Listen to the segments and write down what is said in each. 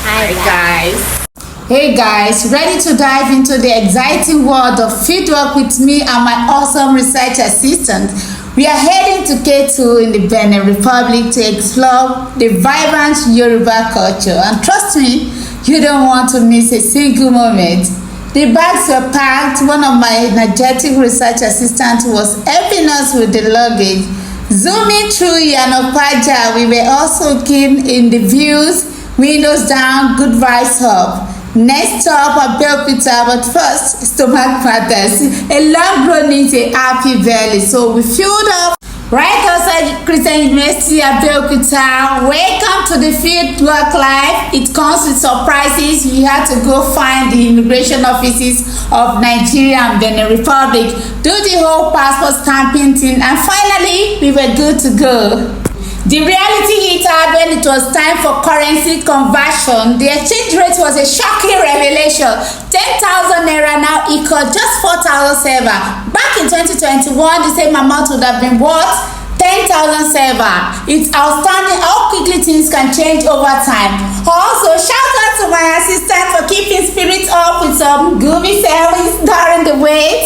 Hi guys. Hey guys, ready to dive into the exciting world of fieldwork with me and my awesome research assistant? We are heading to Alákétu in the Benin Republic to explore the vibrant Yoruba culture, and trust me, you don't want to miss a single moment. The bags were packed. One of my energetic research assistants was helping us with the luggage. Zooming through Yanopaja, we were also keen in the views, windows down, good vibes up. Next stop, Abeokuta, but first, stomach matters. A long road needs a happy belly, so we filled up right outside Christian University, Abeokuta. Welcome to the fieldwork life. It comes with surprises. We had to go find the immigration offices of Nigeria and Benin Republic, do the whole passport stamping thing, and finally, we were good to go. The reality hit hard when it was time for currency conversion. The exchange rate was a shocking revelation. 10,000 naira now equal just 4,000 seva. Back in 2021, the same amount would have been what? 10,000 seva. It's outstanding how quickly things can change over time. Also, shout out to my assistant for keeping spirits up with some goofy service during the wait.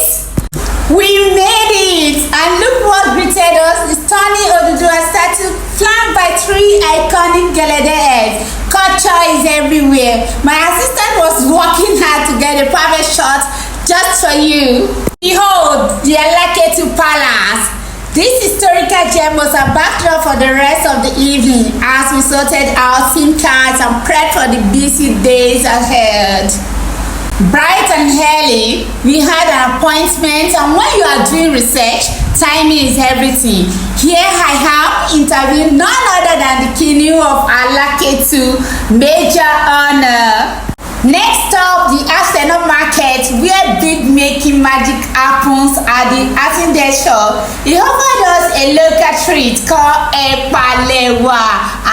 We made it, and look what greeted us, the stunning Oduduwa statue flanked by 3 iconic gelede heads. Culture is everywhere. My assistant was working hard to get a private shot just for you. Behold, the Alákétu Palace. This historical gem was a backdrop for the rest of the evening as we sorted our SIM cards and prepped for the busy days ahead. Bright and early, we had an appointment, and when you are doing research, timing is everything. Here I have interviewed none other than the Kinu of Alákétu, major honor. Next up, the afternoon market, where big making magic happens at the Atinde shop. He offered us a local treat called Epalewa,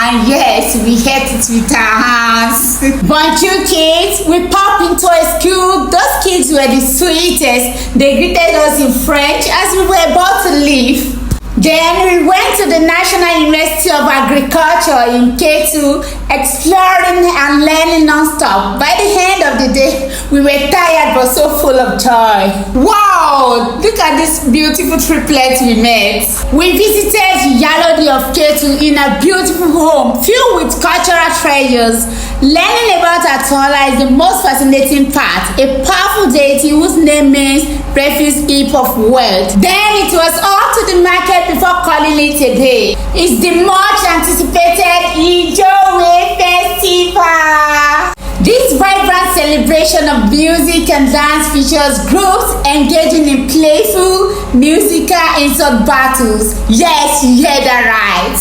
and yes, we ate it with our hands. Bonjour kids, we popped into a school. Those kids were the sweetest. They greeted us in French as we were about to leave. Then we went to the National University of Agriculture in Alákétu, exploring and learning non-stop. By the end of the day, we were tired but so full of joy. Wow! Look at this beautiful triplet we met. We visited Yalodi of Alákétu in a beautiful home filled with cultural treasures. Learning about Atola is the most fascinating part. A powerful deity whose name means refuse heap of wealth. Then it was off to the market before calling it a day. It's the much anticipated Ile Ifẹ festival. This vibrant celebration of music and dance features groups engaging in playful musical insult battles. Yes, you heard that right.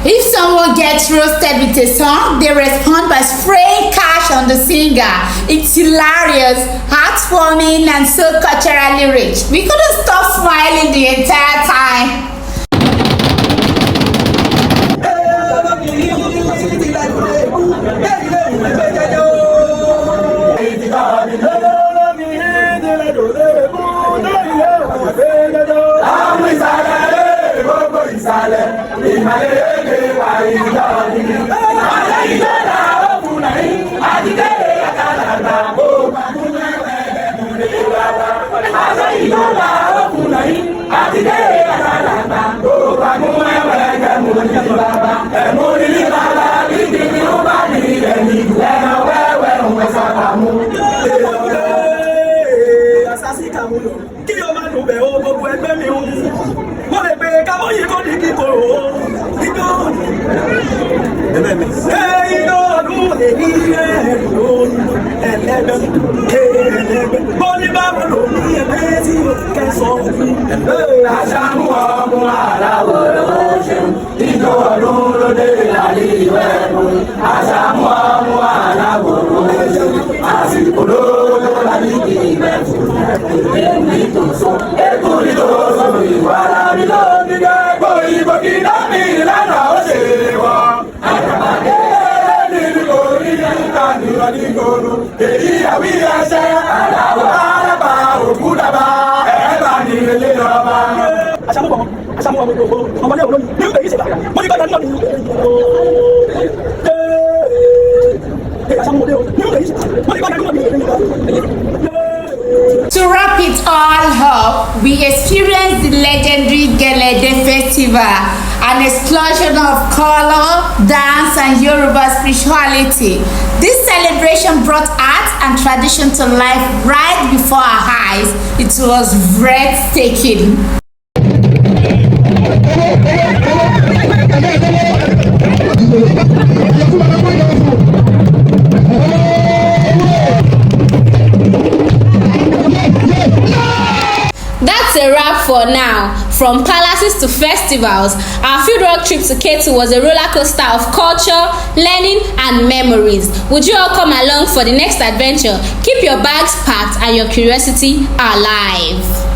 If someone gets roasted with a song, they respond by spraying cash on the singer. It's hilarious, heartwarming, and so culturally rich. We couldn't stop smiling the entire time. To wrap it all up, we experienced the legendary Gelede Festival, an explosion of color, dance, and Yoruba spirituality. This celebration brought art and tradition to life right before our eyes. It was breathtaking. That's a wrap for now. From palaces to festivals, our fieldwork trip to Ketu was a roller coaster of culture, learning, and memories. Would you all come along for the next adventure? Keep your bags packed and your curiosity alive.